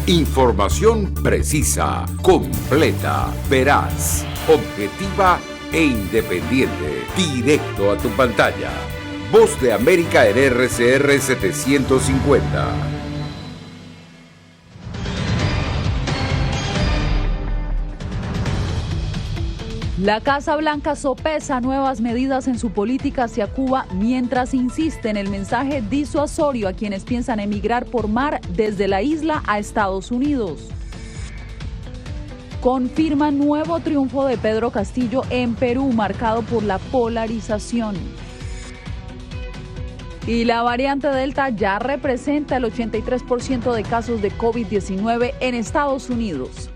Información precisa, completa, veraz, objetiva e independiente. Directo a tu pantalla. Voz de América en RCR 750. La Casa Blanca sopesa nuevas medidas en su política hacia Cuba mientras insiste en el mensaje disuasorio a quienes piensan emigrar por mar desde la isla a Estados Unidos. Confirma nuevo triunfo de Pedro Castillo en Perú, marcado por la polarización. Y la variante Delta ya representa el 83% de casos de COVID-19 en Estados Unidos.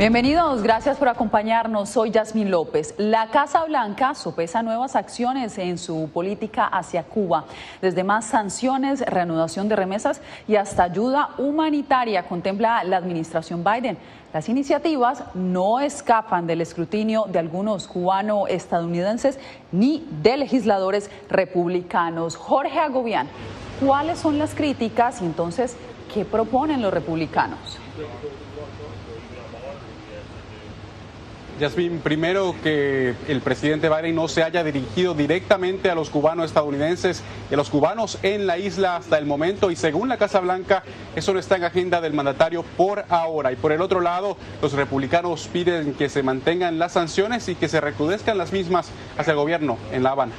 Bienvenidos, gracias por acompañarnos. Soy Yasmín López. La Casa Blanca sopesa nuevas acciones en su política hacia Cuba. Desde más sanciones, reanudación de remesas y hasta ayuda humanitaria contempla la administración Biden. Las iniciativas no escapan del escrutinio de algunos cubano-estadounidenses ni de legisladores republicanos. Jorge Agobián, ¿cuáles son las críticas y entonces qué proponen los republicanos? Yasmín, primero que el presidente Biden no se haya dirigido directamente a los cubanos estadounidenses y a los cubanos en la isla hasta el momento, y según la Casa Blanca eso no está en agenda del mandatario por ahora. Y por el otro lado, los republicanos piden que se mantengan las sanciones y que se recrudezcan las mismas hacia el gobierno en La Habana.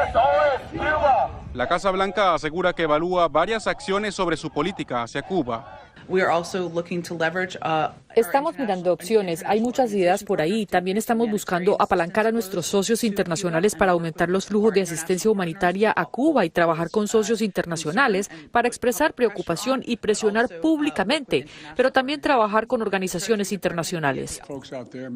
¡Eso es Cuba! La Casa Blanca asegura que evalúa varias acciones sobre su política hacia Cuba. Estamos mirando opciones, hay muchas ideas por ahí. También estamos buscando apalancar a nuestros socios internacionales para aumentar los flujos de asistencia humanitaria a Cuba y trabajar con socios internacionales para expresar preocupación y presionar públicamente, pero también trabajar con organizaciones internacionales.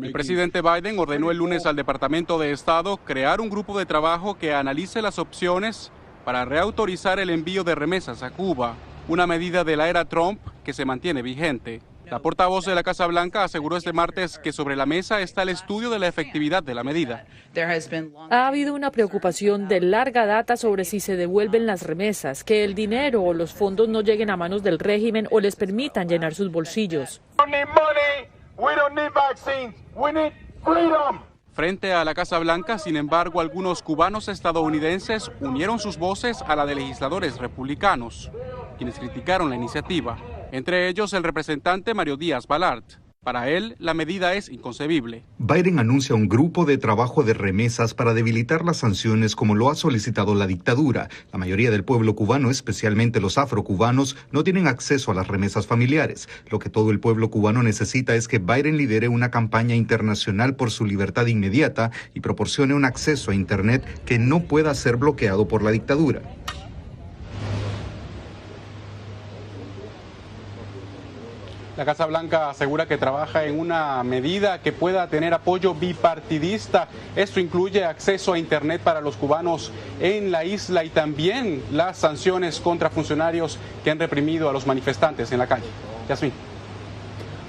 El presidente Biden ordenó el lunes al Departamento de Estado crear un grupo de trabajo que analice las opciones para reautorizar el envío de remesas a Cuba, una medida de la era Trump que se mantiene vigente. La portavoz de la Casa Blanca aseguró este martes que sobre la mesa está el estudio de la efectividad de la medida. Ha habido una preocupación de larga data sobre si se devuelven las remesas, que el dinero o los fondos no lleguen a manos del régimen o les permitan llenar sus bolsillos. Frente a la Casa Blanca, sin embargo, algunos cubanos estadounidenses unieron sus voces a la de legisladores republicanos, quienes criticaron la iniciativa, entre ellos el representante Mario Díaz Balart. Para él, la medida es inconcebible. Biden anuncia un grupo de trabajo de remesas para debilitar las sanciones como lo ha solicitado la dictadura. La mayoría del pueblo cubano, especialmente los afrocubanos, no tienen acceso a las remesas familiares. Lo que todo el pueblo cubano necesita es que Biden lidere una campaña internacional por su libertad inmediata y proporcione un acceso a Internet que no pueda ser bloqueado por la dictadura. La Casa Blanca asegura que trabaja en una medida que pueda tener apoyo bipartidista. Esto incluye acceso a Internet para los cubanos en la isla y también las sanciones contra funcionarios que han reprimido a los manifestantes en la calle. Yasmín.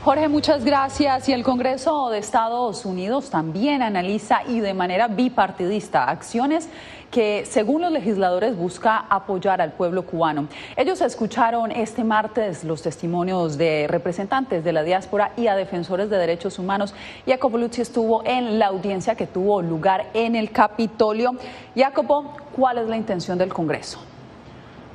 Jorge, muchas gracias. Y el Congreso de Estados Unidos también analiza y de manera bipartidista acciones que, según los legisladores, busca apoyar al pueblo cubano. Ellos escucharon este martes los testimonios de representantes de la diáspora y a defensores de derechos humanos. Jacopo Luzzi estuvo en la audiencia que tuvo lugar en el Capitolio. Jacopo, ¿cuál es la intención del Congreso?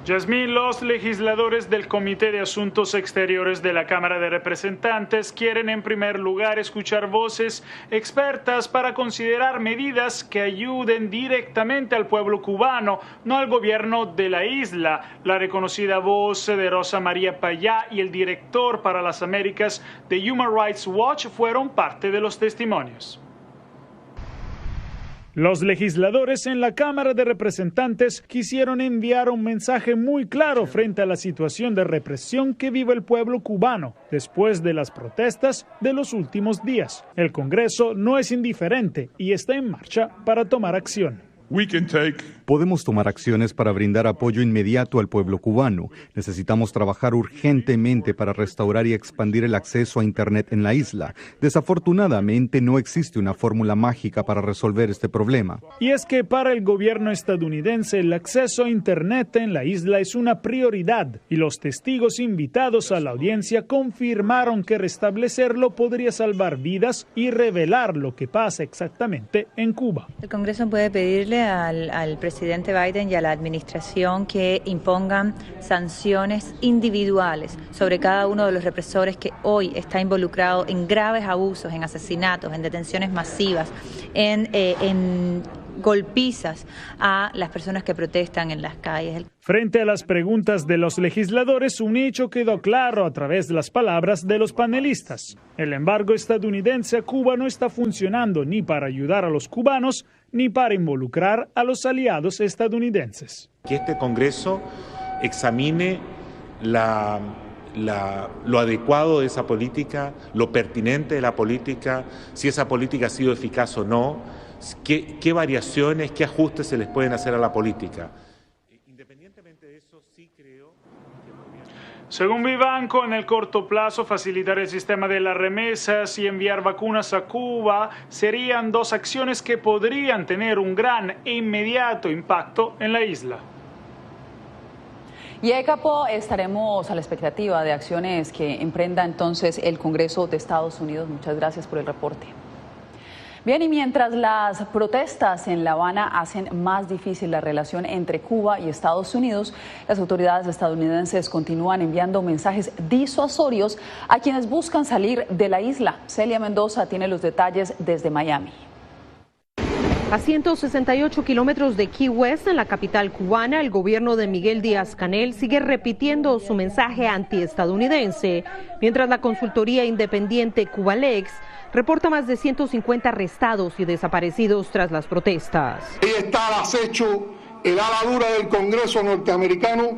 Yasmín, los legisladores del Comité de Asuntos Exteriores de la Cámara de Representantes quieren en primer lugar escuchar voces expertas para considerar medidas que ayuden directamente al pueblo cubano, no al gobierno de la isla. La reconocida voz de Rosa María Payá y el director para las Américas de Human Rights Watch fueron parte de los testimonios. Los legisladores en la Cámara de Representantes quisieron enviar un mensaje muy claro frente a la situación de represión que vive el pueblo cubano después de las protestas de los últimos días. El Congreso no es indiferente y está en marcha para tomar acción. Podemos tomar acciones para brindar apoyo inmediato al pueblo cubano. Necesitamos trabajar urgentemente para restaurar y expandir el acceso a Internet en la isla. Desafortunadamente, no existe una fórmula mágica para resolver este problema. Y es que para el gobierno estadounidense el acceso a Internet en la isla es una prioridad y los testigos invitados a la audiencia confirmaron que restablecerlo podría salvar vidas y revelar lo que pasa exactamente en Cuba. El Congreso puede pedirle al presidente Biden y a la administración que impongan sanciones individuales sobre cada uno de los represores que hoy está involucrado en graves abusos, en asesinatos, en detenciones masivas, en golpizas a las personas que protestan en las calles. Frente a las preguntas de los legisladores, un hecho quedó claro a través de las palabras de los panelistas. El embargo estadounidense a Cuba no está funcionando ni para ayudar a los cubanos ni para involucrar a los aliados estadounidenses. Que este Congreso examine lo adecuado de esa política, lo pertinente de la política, si esa política ha sido eficaz o no, qué variaciones, qué ajustes se les pueden hacer a la política. Independientemente de eso, sí creo que... Según Vivanco, en el corto plazo, facilitar el sistema de las remesas y enviar vacunas a Cuba serían dos acciones que podrían tener un gran e inmediato impacto en la isla. Y Capo, estaremos a la expectativa de acciones que emprenda entonces el Congreso de Estados Unidos. Muchas gracias por el reporte. Bien, y mientras las protestas en La Habana hacen más difícil la relación entre Cuba y Estados Unidos, las autoridades estadounidenses continúan enviando mensajes disuasorios a quienes buscan salir de la isla. Celia Mendoza tiene los detalles desde Miami. A 168 kilómetros de Key West, en la capital cubana, el gobierno de Miguel Díaz-Canel sigue repitiendo su mensaje antiestadounidense, mientras la consultoría independiente Cubalex reporta más de 150 arrestados y desaparecidos tras las protestas. Ahí está al acecho el ala dura del Congreso norteamericano,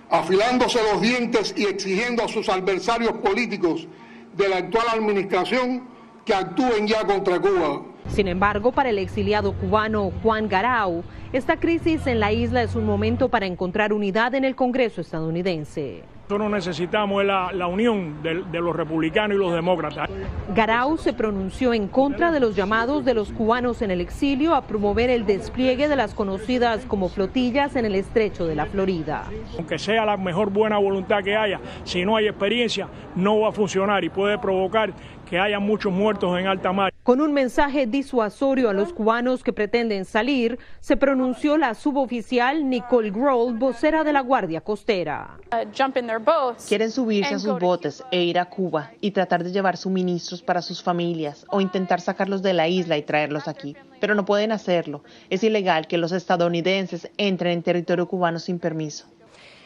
afilándose los dientes y exigiendo a sus adversarios políticos de la actual administración que actúen ya contra Cuba. Sin embargo, para el exiliado cubano Juan Garau, esta crisis en la isla es un momento para encontrar unidad en el Congreso estadounidense. Nosotros necesitamos la unión de los republicanos y los demócratas. Garau se pronunció en contra de los llamados de los cubanos en el exilio a promover el despliegue de las conocidas como flotillas en el estrecho de la Florida. Aunque sea la mejor buena voluntad que haya, si no hay experiencia, no va a funcionar y puede provocar que haya muchos muertos en alta mar. Con un mensaje disuasorio a los cubanos que pretenden salir, se pronunció la suboficial Nicole Grohl, vocera de la Guardia Costera. Quieren subirse a sus botes e ir a Cuba y tratar de llevar suministros para sus familias o intentar sacarlos de la isla y traerlos aquí, pero no pueden hacerlo. Es ilegal que los estadounidenses entren en territorio cubano sin permiso.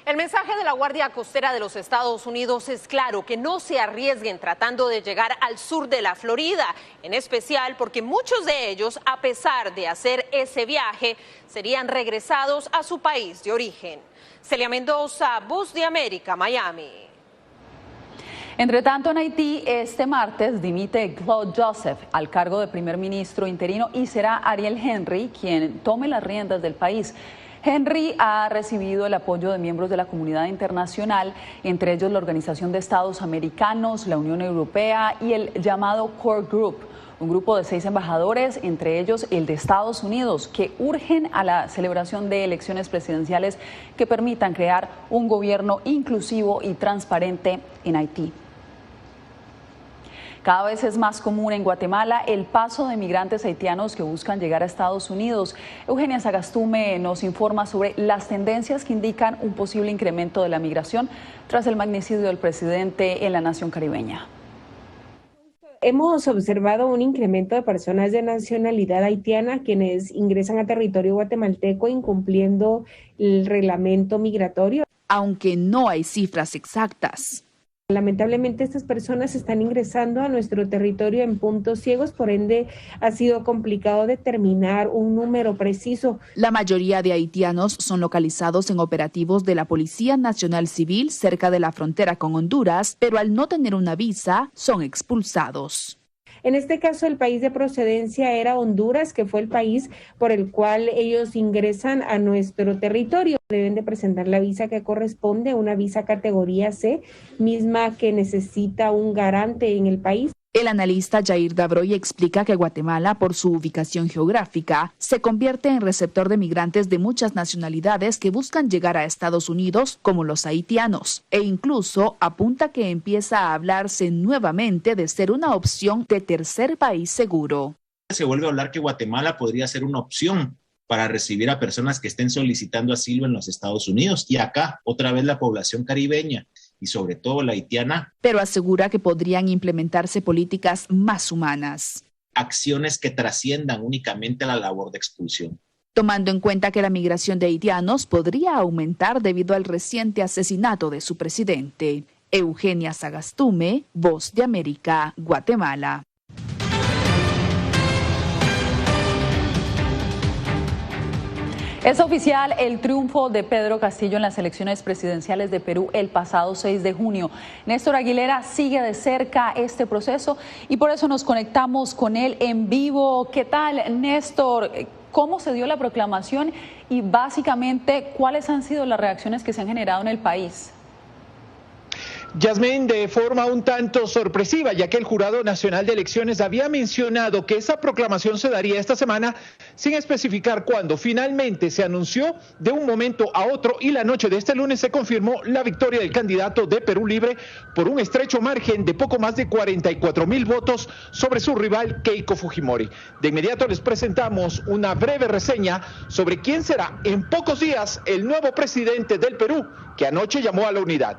El mensaje de la Guardia Costera de los Estados Unidos es claro, que no se arriesguen tratando de llegar al sur de la Florida, en especial porque muchos de ellos, a pesar de hacer ese viaje, serían regresados a su país de origen. Celia Mendoza, Voz de América, Miami. Entre tanto, en Haití, este martes dimite Claude Joseph al cargo de primer ministro interino y será Ariel Henry quien tome las riendas del país. Henry ha recibido el apoyo de miembros de la comunidad internacional, entre ellos la Organización de Estados Americanos, la Unión Europea y el llamado Core Group, un grupo de 6 embajadores, entre ellos el de Estados Unidos, que urgen a la celebración de elecciones presidenciales que permitan crear un gobierno inclusivo y transparente en Haití. Cada vez es más común en Guatemala el paso de migrantes haitianos que buscan llegar a Estados Unidos. Eugenia Sagastume nos informa sobre las tendencias que indican un posible incremento de la migración tras el magnicidio del presidente en la nación caribeña. Hemos observado un incremento de personas de nacionalidad haitiana quienes ingresan a territorio guatemalteco incumpliendo el reglamento migratorio. Aunque no hay cifras exactas. Lamentablemente estas personas están ingresando a nuestro territorio en puntos ciegos, por ende ha sido complicado determinar un número preciso. La mayoría de haitianos son localizados en operativos de la Policía Nacional Civil cerca de la frontera con Honduras, pero al no tener una visa son expulsados. En este caso, el país de procedencia era Honduras, que fue el país por el cual ellos ingresan a nuestro territorio. Deben de presentar la visa que corresponde, una visa categoría C, misma que necesita un garante en el país. El analista Jair Dabroy explica que Guatemala, por su ubicación geográfica, se convierte en receptor de migrantes de muchas nacionalidades que buscan llegar a Estados Unidos, como los haitianos, e incluso apunta que empieza a hablarse nuevamente de ser una opción de tercer país seguro. Se vuelve a hablar que Guatemala podría ser una opción para recibir a personas que estén solicitando asilo en los Estados Unidos, y acá otra vez la población caribeña y sobre todo la haitiana. Pero asegura que podrían implementarse políticas más humanas. Acciones que trasciendan únicamente la labor de expulsión. Tomando en cuenta que la migración de haitianos podría aumentar debido al reciente asesinato de su presidente. Eugenia Sagastume, Voz de América, Guatemala. Es oficial el triunfo de Pedro Castillo en las elecciones presidenciales de Perú el pasado 6 de junio. Néstor Aguilera sigue de cerca este proceso y por eso nos conectamos con él en vivo. ¿Qué tal, Néstor? ¿Cómo se dio la proclamación y básicamente cuáles han sido las reacciones que se han generado en el país? Yasmín, de forma un tanto sorpresiva, ya que el Jurado Nacional de Elecciones había mencionado que esa proclamación se daría esta semana sin especificar cuándo. Finalmente se anunció de un momento a otro y la noche de este lunes se confirmó la victoria del candidato de Perú Libre por un estrecho margen de poco más de 44,000 votos sobre su rival Keiko Fujimori. De inmediato les presentamos una breve reseña sobre quién será en pocos días el nuevo presidente del Perú, que anoche llamó a la unidad.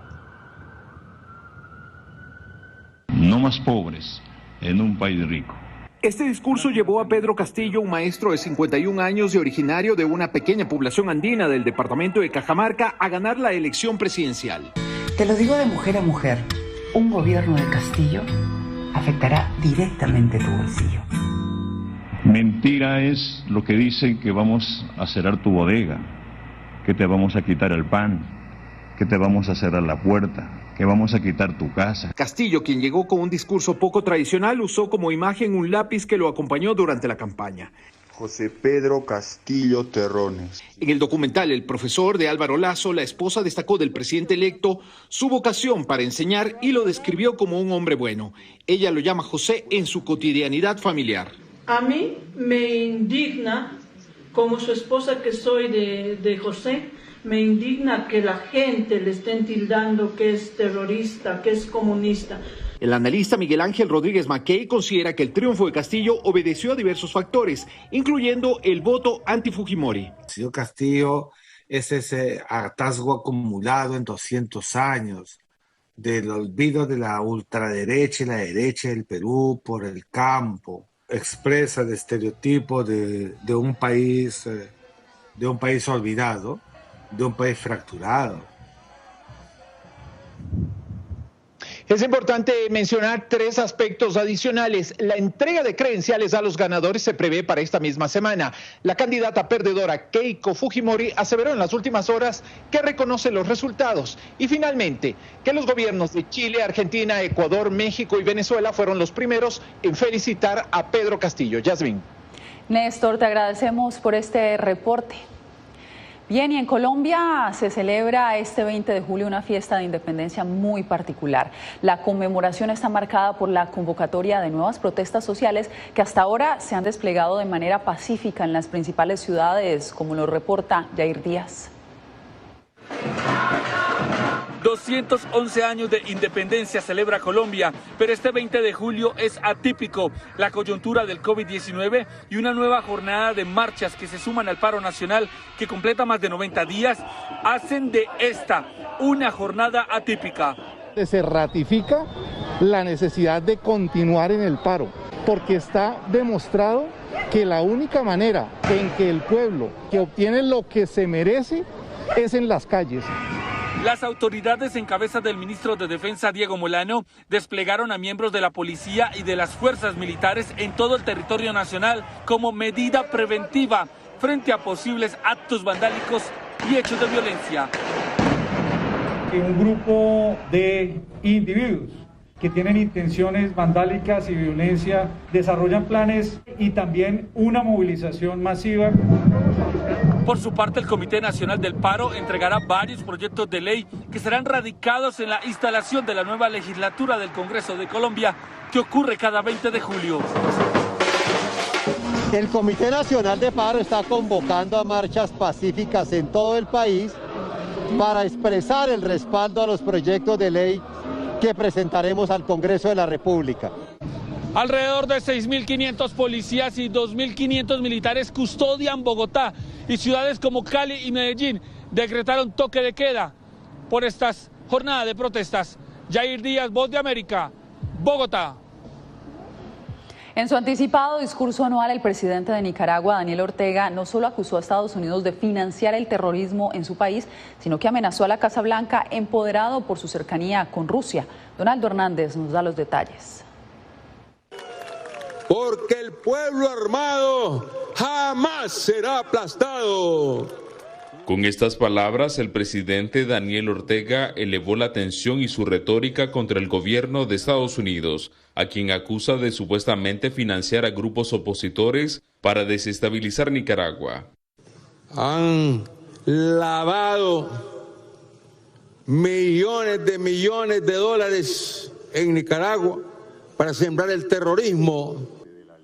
No más pobres en un país rico. Este discurso llevó a Pedro Castillo, un maestro de 51 años y originario de una pequeña población andina del departamento de Cajamarca, a ganar la elección presidencial. Te lo digo de mujer a mujer, un gobierno de Castillo afectará directamente tu bolsillo. Mentira es lo que dicen que vamos a cerrar tu bodega, que te vamos a quitar el pan, que te vamos a cerrar la puerta, que vamos a quitar tu casa. Castillo, quien llegó con un discurso poco tradicional, usó como imagen un lápiz que lo acompañó durante la campaña. José Pedro Castillo Terrones. En el documental El profesor de Álvaro Lazo, la esposa destacó del presidente electo su vocación para enseñar y lo describió como un hombre bueno. Ella lo llama José en su cotidianidad familiar. A mí me indigna, como su esposa que soy de José, me indigna que la gente le estén tildando que es terrorista, que es comunista. El analista Miguel Ángel Rodríguez Mackey considera que el triunfo de Castillo obedeció a diversos factores, incluyendo el voto anti-Fujimori. Castillo es ese hartazgo acumulado en 200 años del olvido de la ultraderecha y la derecha del Perú por el campo. Expresa el estereotipo de un país olvidado, de un país fracturado. Es importante mencionar 3 aspectos adicionales. La entrega de credenciales a los ganadores se prevé para esta misma semana. La candidata perdedora Keiko Fujimori aseveró en las últimas horas que reconoce los resultados. Y finalmente, que los gobiernos de Chile, Argentina, Ecuador, México y Venezuela fueron los primeros en felicitar a Pedro Castillo. Yasmín. Néstor, te agradecemos por este reporte. Bien, y en Colombia se celebra este 20 de julio una fiesta de independencia muy particular. La conmemoración está marcada por la convocatoria de nuevas protestas sociales que hasta ahora se han desplegado de manera pacífica en las principales ciudades, como lo reporta Jair Díaz. 211 años de independencia celebra Colombia, pero este 20 de julio es atípico. La coyuntura del COVID-19 y una nueva jornada de marchas que se suman al paro nacional que completa más de 90 días hacen de esta una jornada atípica. Se ratifica la necesidad de continuar en el paro, porque está demostrado que la única manera en que el pueblo que obtiene lo que se merece es en las calles. Las autoridades en cabeza del ministro de Defensa, Diego Molano, desplegaron a miembros de la policía y de las fuerzas militares en todo el territorio nacional como medida preventiva frente a posibles actos vandálicos y hechos de violencia. Un grupo de individuos que tienen intenciones vandálicas y violencia, desarrollan planes y también una movilización masiva. Por su parte, el Comité Nacional del Paro entregará varios proyectos de ley que serán radicados en la instalación de la nueva legislatura del Congreso de Colombia, que ocurre cada 20 de julio. El Comité Nacional de Paro está convocando a marchas pacíficas en todo el país para expresar el respaldo a los proyectos de ley que presentaremos al Congreso de la República. Alrededor de 6.500 policías y 2.500 militares custodian Bogotá, y ciudades como Cali y Medellín decretaron toque de queda por estas jornadas de protestas. Yair Díaz, Voz de América, Bogotá. En su anticipado discurso anual, el presidente de Nicaragua, Daniel Ortega, no solo acusó a Estados Unidos de financiar el terrorismo en su país, sino que amenazó a la Casa Blanca, empoderado por su cercanía con Rusia. Donaldo Hernández nos da los detalles. Porque el pueblo armado jamás será aplastado. Con estas palabras, el presidente Daniel Ortega elevó la tensión y su retórica contra el gobierno de Estados Unidos, a quien acusa de supuestamente financiar a grupos opositores para desestabilizar Nicaragua. Han lavado millones de dólares en Nicaragua para sembrar el terrorismo.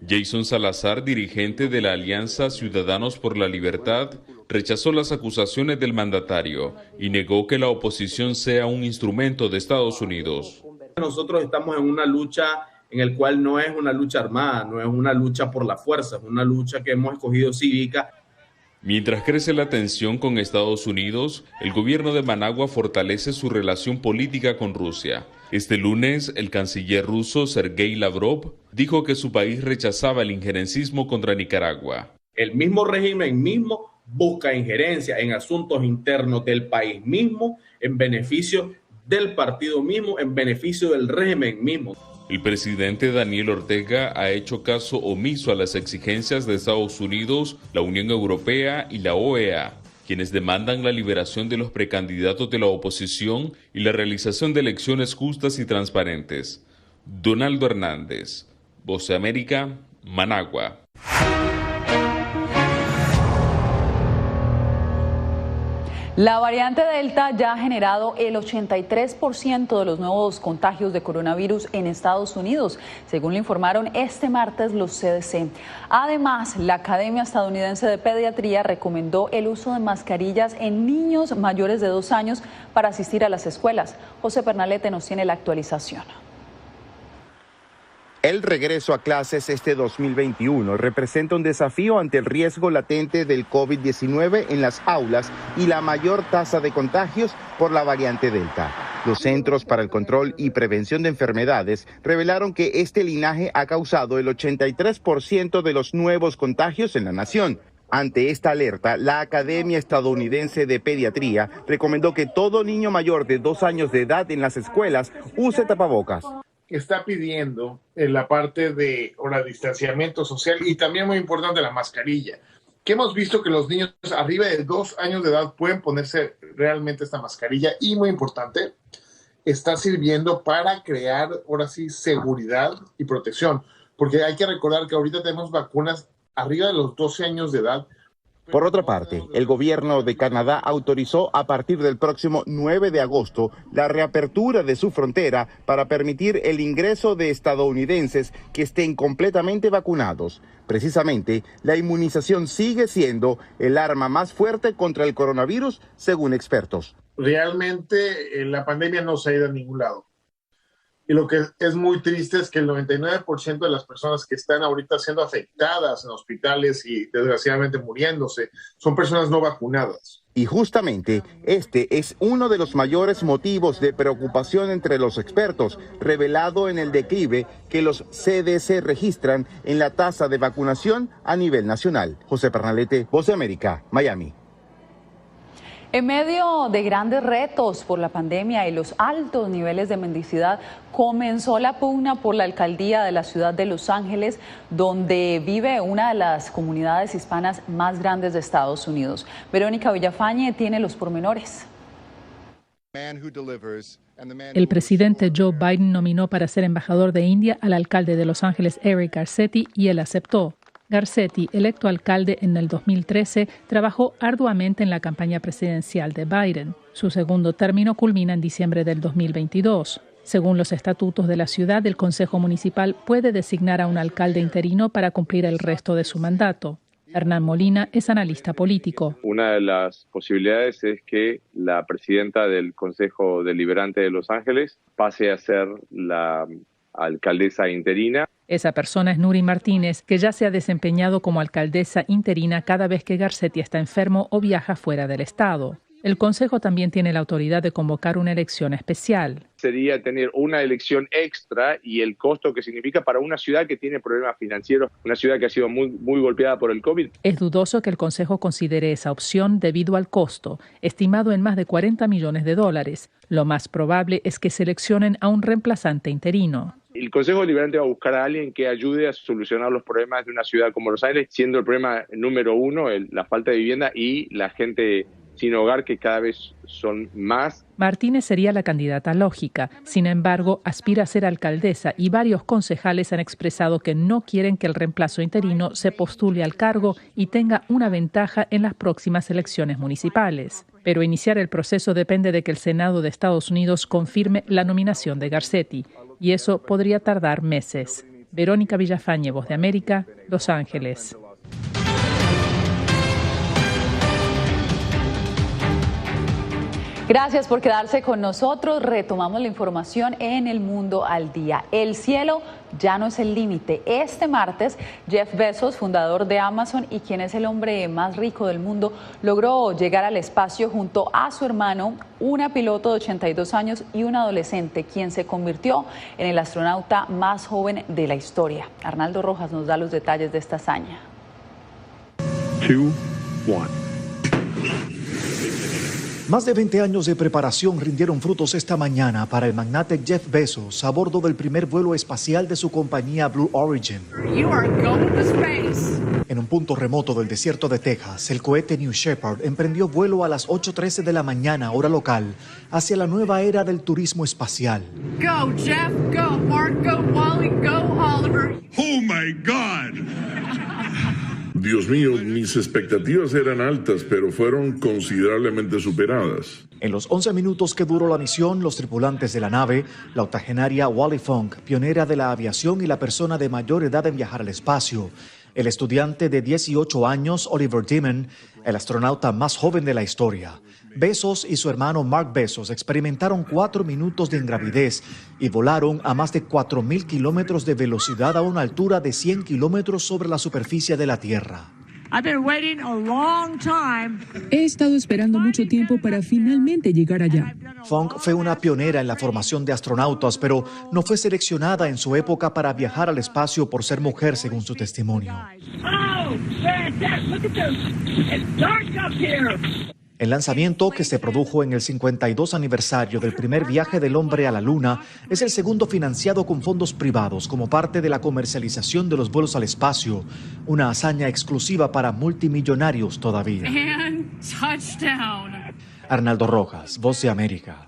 Jason Salazar, dirigente de la Alianza Ciudadanos por la Libertad, rechazó las acusaciones del mandatario y negó que la oposición sea un instrumento de Estados Unidos. Nosotros estamos en una lucha en la cual no es una lucha armada, no es una lucha por la fuerza, es una lucha que hemos escogido cívica. Mientras crece la tensión con Estados Unidos, el gobierno de Managua fortalece su relación política con Rusia. Este lunes, el canciller ruso Sergei Lavrov dijo que su país rechazaba el injerencismo contra Nicaragua. El mismo régimen mismo busca injerencia en asuntos internos del país mismo, en beneficio del partido mismo, en beneficio del régimen mismo. El presidente Daniel Ortega ha hecho caso omiso a las exigencias de Estados Unidos, la Unión Europea y la OEA, quienes demandan la liberación de los precandidatos de la oposición y la realización de elecciones justas y transparentes. Donaldo Hernández, Voz de América, Managua. La variante Delta ya ha generado el 83% de los nuevos contagios de coronavirus en Estados Unidos, según lo informaron este martes los CDC. Además, la Academia Estadounidense de Pediatría recomendó el uso de mascarillas en niños mayores de 2 años para asistir a las escuelas. José Pernalete nos tiene la actualización. El regreso a clases este 2021 representa un desafío ante el riesgo latente del COVID-19 en las aulas y la mayor tasa de contagios por la variante Delta. Los Centros para el Control y Prevención de Enfermedades revelaron que este linaje ha causado el 83% de los nuevos contagios en la nación. Ante esta alerta, la Academia Estadounidense de Pediatría recomendó que todo niño mayor de 2 años de edad en las escuelas use tapabocas. Está pidiendo en la parte de distanciamiento social y también muy importante la mascarilla, que hemos visto que los niños arriba de 2 años de edad pueden ponerse realmente esta mascarilla y muy importante, está sirviendo para crear seguridad y protección, porque hay que recordar que ahorita tenemos vacunas arriba de los 12 años de edad. Por otra parte, el gobierno de Canadá autorizó a partir del próximo 9 de agosto la reapertura de su frontera para permitir el ingreso de estadounidenses que estén completamente vacunados. Precisamente, la inmunización sigue siendo el arma más fuerte contra el coronavirus, según expertos. Realmente la pandemia no se ha ido a ningún lado. Y lo que es muy triste es que el 99% de las personas que están ahorita siendo afectadas en hospitales y desgraciadamente muriéndose son personas no vacunadas. Y justamente este es uno de los mayores motivos de preocupación entre los expertos, revelado en el declive que los CDC registran en la tasa de vacunación a nivel nacional. José Pernalete, Voz de América, Miami. En medio de grandes retos por la pandemia y los altos niveles de mendicidad, comenzó la pugna por la alcaldía de la ciudad de Los Ángeles, donde vive una de las comunidades hispanas más grandes de Estados Unidos. Verónica Villafañe tiene los pormenores. El presidente Joe Biden nominó para ser embajador de India al alcalde de Los Ángeles, Eric Garcetti, y él aceptó. Garcetti, electo alcalde en el 2013, trabajó arduamente en la campaña presidencial de Biden. Su segundo término culmina en diciembre del 2022. Según los estatutos de la ciudad, el Consejo Municipal puede designar a un alcalde interino para cumplir el resto de su mandato. Hernán Molina es analista político. Una de las posibilidades es que la presidenta del Consejo Deliberante de Los Ángeles pase a ser la alcaldesa interina. Esa persona es Nuri Martínez, que ya se ha desempeñado como alcaldesa interina cada vez que Garcetti está enfermo o viaja fuera del estado. El Consejo también tiene la autoridad de convocar una elección especial. Sería tener una elección extra y el costo que significa para una ciudad que tiene problemas financieros, una ciudad que ha sido muy golpeada por el COVID. Es dudoso que el Consejo considere esa opción debido al costo, estimado en más de $40 millones. Lo más probable es que seleccionen a un reemplazante interino. El Consejo Deliberante va a buscar a alguien que ayude a solucionar los problemas de una ciudad como Los Ángeles, siendo el problema número uno la falta de vivienda y la gente sin hogar, que cada vez son más. Martínez sería la candidata lógica. Sin embargo, aspira a ser alcaldesa y varios concejales han expresado que no quieren que el reemplazo interino se postule al cargo y tenga una ventaja en las próximas elecciones municipales. Pero iniciar el proceso depende de que el Senado de Estados Unidos confirme la nominación de Garcetti, y eso podría tardar meses. Verónica Villafañe, Voz de América, Los Ángeles. Gracias por quedarse con nosotros. Retomamos la información en El Mundo al Día. El cielo ya no es el límite. Este martes, Jeff Bezos, fundador de Amazon y quien es el hombre más rico del mundo, logró llegar al espacio junto a su hermano, una piloto de 82 años y un adolescente, quien se convirtió en el astronauta más joven de la historia. Arnaldo Rojas nos da los detalles de esta hazaña. 2, 1. Más de 20 años de preparación rindieron frutos esta mañana para el magnate Jeff Bezos a bordo del primer vuelo espacial de su compañía Blue Origin. En un punto remoto del desierto de Texas, el cohete New Shepard emprendió vuelo a las 8:13 de la mañana, hora local, hacia la nueva era del turismo espacial. Go, Jeff, go, Mark, go, Wally, go, Oliver. Oh my God. Dios mío, mis expectativas eran altas, pero fueron considerablemente superadas. En los 11 minutos que duró la misión, los tripulantes de la nave, la octogenaria Wally Funk, pionera de la aviación y la persona de mayor edad en viajar al espacio, el estudiante de 18 años, Oliver Dimon, el astronauta más joven de la historia. Bezos y su hermano Mark Bezos experimentaron 4 minutos de ingravidez y volaron a más de 4.000 kilómetros de velocidad a una altura de 100 kilómetros sobre la superficie de la Tierra. He estado esperando mucho tiempo para finalmente llegar allá. Funk fue una pionera en la formación de astronautas, pero no fue seleccionada en su época para viajar al espacio por ser mujer, según su testimonio. El lanzamiento, que se produjo en el 52 aniversario del primer viaje del hombre a la Luna, es el segundo financiado con fondos privados como parte de la comercialización de los vuelos al espacio, una hazaña exclusiva para multimillonarios todavía. Arnaldo Rojas, Voz de América.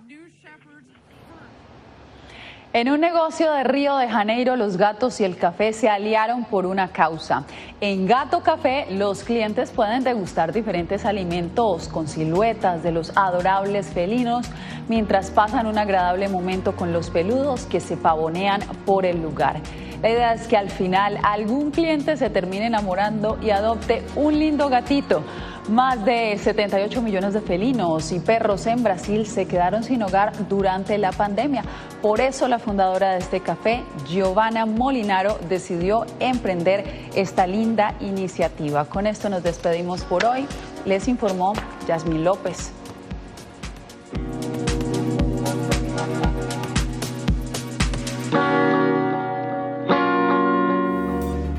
En un negocio de Río de Janeiro, los gatos y el café se aliaron por una causa. En Gato Café, los clientes pueden degustar diferentes alimentos con siluetas de los adorables felinos mientras pasan un agradable momento con los peludos que se pavonean por el lugar. La idea es que al final algún cliente se termine enamorando y adopte un lindo gatito. Más de 78 millones de felinos y perros en Brasil se quedaron sin hogar durante la pandemia. Por eso la fundadora de este café, Giovanna Molinaro, decidió emprender esta linda iniciativa. Con esto nos despedimos por hoy. Les informó Yasmín López.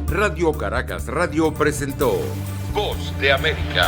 Radio Caracas Radio presentó Voz de América.